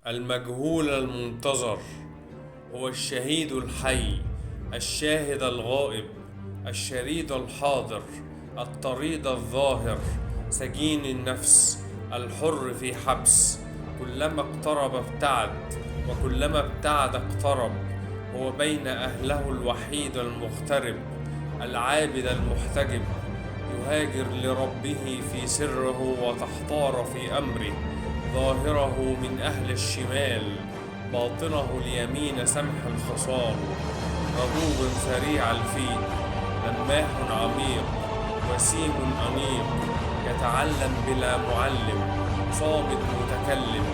المجهول المنتظر هو الشهيد الحي، الشاهد الغائب، الشريد الحاضر، الطريد الظاهر، سجين النفس، الحر في حبس. كلما اقترب ابتعد، وكلما ابتعد اقترب. هو بين أهله الوحيد المغترب، العابد المحتجب، يهاجر لربه في سره وتحتار في أمره. ظاهره من أهل الشمال، باطنه اليمين سمح الخصال. غضوب سريع الفيل، لماح عميق، وسيم أنيق، يتعلم بلا معلم، صامت متكلم،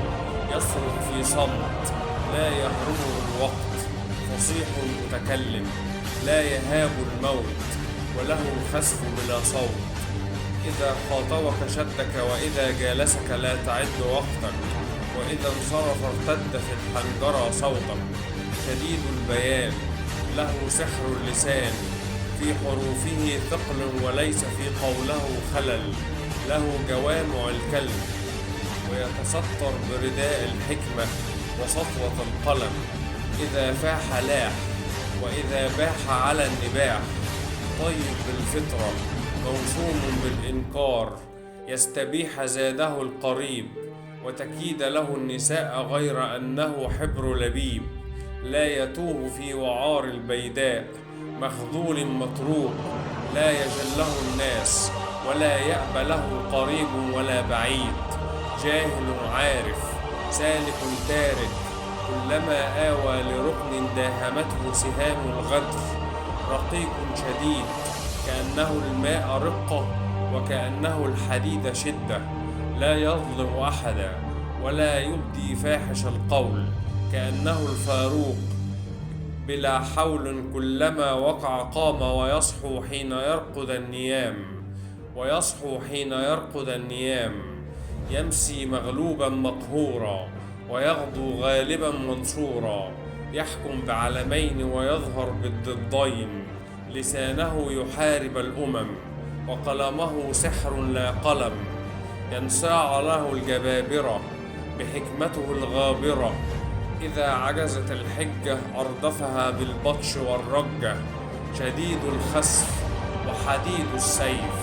يصرخ في صمت لا يهربه الوقت. فصيح متكلم لا يهاب الموت، وله خسف بلا صوت. إذا خاطبك شدك، وإذا جالسك لا تعد وقتك، وإذا انصرف ارتد في الحنجرة صوتك. شديد البيان، له سحر اللسان، في حروفه ثقل وليس في قوله خلل. له جوامع الكلم، ويتستر برداء الحكمة وسطوة القلم. إذا فاح لاح، وإذا باح على النباح. طيب بالفطرة، موسوم بالإنكار، يستبيح زاده القريب، وتكيد له النساء غير أنه حبر لبيب. لا يتوه في وعار البيداء، مخذول مطروق، لا يجله الناس، ولا يأبى له قريب ولا بعيد. جاهل عارف، سالك تارك، كلما آوى لركن داهمته سهام الغدر. رقيق شديد، كأنه الماء رقة، وكأنه الحديد شدة. لا يظلم أحدا، ولا يبدي فاحش القول، كأنه الفاروق بلا حول. كلما وقع قام، ويصحو حين يرقد النيام، ويصحو حين يرقد النيام. يمسي مغلوبا مقهورا، ويغدو غالبا منصورا. يحكم بعلمين ويظهر بالضدين. لسانه يحارب الأمم، وقلمه سحر لا قلم. ينصاع له الجبابرة بحكمته الغابرة. إذا عجزت الحجة أردفها بالبطش والرجة. شديد الخسف، وحديد السيف،